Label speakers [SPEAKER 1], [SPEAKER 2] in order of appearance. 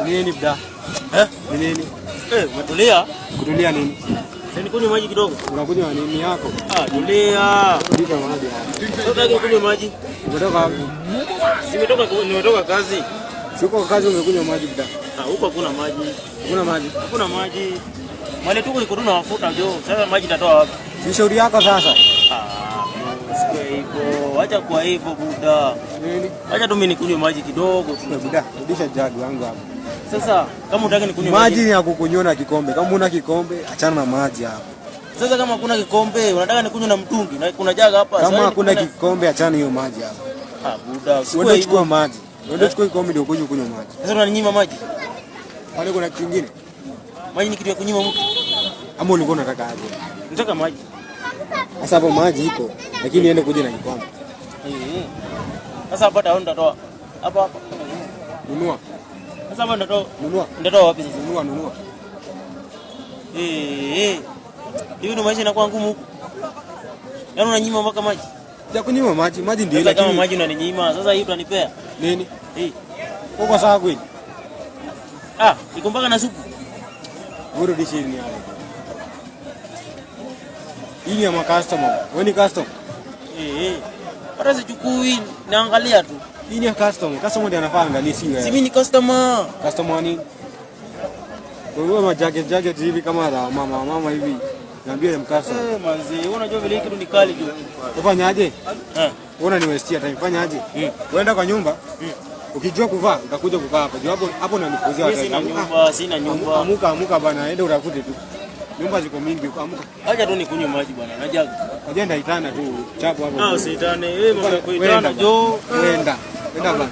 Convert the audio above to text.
[SPEAKER 1] Nini bda? Nini?
[SPEAKER 2] Umetulia?
[SPEAKER 1] Kutulia nini?
[SPEAKER 2] Sasa nikunywe maji kidogo.
[SPEAKER 1] Unakunywa nini yako?
[SPEAKER 2] Tulia.
[SPEAKER 1] Kunywa maji hapa.
[SPEAKER 2] Sasa kunywa maji.
[SPEAKER 1] Umetoka wapi?
[SPEAKER 2] Nimetoka kazi.
[SPEAKER 1] Siko kazi umekunywa maji bda.
[SPEAKER 2] Huko hakuna maji.
[SPEAKER 1] Hakuna maji.
[SPEAKER 2] Hakuna maji. Mali tuko iko tuna mafuta jo. Sasa maji natoa wapi?
[SPEAKER 1] Si shauri yako sasa.
[SPEAKER 2] Sio hivyo. Acha kwa hivyo buda.
[SPEAKER 1] Nini?
[SPEAKER 2] Acha tu mimi nikunywe maji kidogo tu.
[SPEAKER 1] Buda, rudisha jagi wangu hapa.
[SPEAKER 2] Sasa kama unataka nikunywe
[SPEAKER 1] maji ni ya kukunywa na kikombe. Kama una kikombe, achana na maji hapa.
[SPEAKER 2] Sasa kama hakuna kikombe, unataka nikunywe na mtungi na kuna jaga hapa.
[SPEAKER 1] Kama hakuna kikombe, achana hiyo maji hapa.
[SPEAKER 2] Buda,
[SPEAKER 1] usiwe chukua maji. Wewe chukua kikombe ndio kunywa maji.
[SPEAKER 2] Sasa unaninyima maji?
[SPEAKER 1] Pale kuna kitu kingine?
[SPEAKER 2] Maji ni kitu ya kunyima mtu.
[SPEAKER 1] Ama ulikuwa unataka aje?
[SPEAKER 2] Nataka maji.
[SPEAKER 1] Sasa hapo maji iko, lakini niende kuja na kikombe.
[SPEAKER 2] Sasa hapa taona ndatoa. Hapa.
[SPEAKER 1] Nunua.
[SPEAKER 2] Sasa hapa ndatoa.
[SPEAKER 1] Nunua.
[SPEAKER 2] Ndatoa wapi sasa?
[SPEAKER 1] Nunua.
[SPEAKER 2] Hiyo ndio maisha inakuwa ngumu huko. Yaani unanyima mpaka maji.
[SPEAKER 1] Ya kunyima maji ndio
[SPEAKER 2] ile. Kama maji unaninyima, sasa hii utanipea?
[SPEAKER 1] Nini?
[SPEAKER 2] Hii.
[SPEAKER 1] Uko sawa kweli?
[SPEAKER 2] Iko mpaka na supu.
[SPEAKER 1] Bora dishini hapo. Hii ni ya customer. Wewe ni customer?
[SPEAKER 2] Hata sichukui, naangalia tu.
[SPEAKER 1] Hii ni ya customer. Customer ndiye anafaa angalie si wewe.
[SPEAKER 2] Si mimi ni customer.
[SPEAKER 1] Customer nini? Wewe ma jacket hivi kama la mama hivi. Niambie mkasa.
[SPEAKER 2] Manzi, wewe unajua vile kitu ni kali jo.
[SPEAKER 1] Ufanyaje? Unaona ni wastia time. Fanyaje? Uenda kwa nyumba. Ukijua kuvaa utakuja kukaa hapa. Hapo unanipozea
[SPEAKER 2] watu. Sina nyumba.
[SPEAKER 1] Amuka bana, enda utafute tu. Nyumba ziko mingi huko, amuka.
[SPEAKER 2] Acha tu nikunywe maji bwana, najaga.
[SPEAKER 1] Ajenda itana tu, chapo hapo.
[SPEAKER 2] Usitane, mama kuitana jo.
[SPEAKER 1] Wenda bana.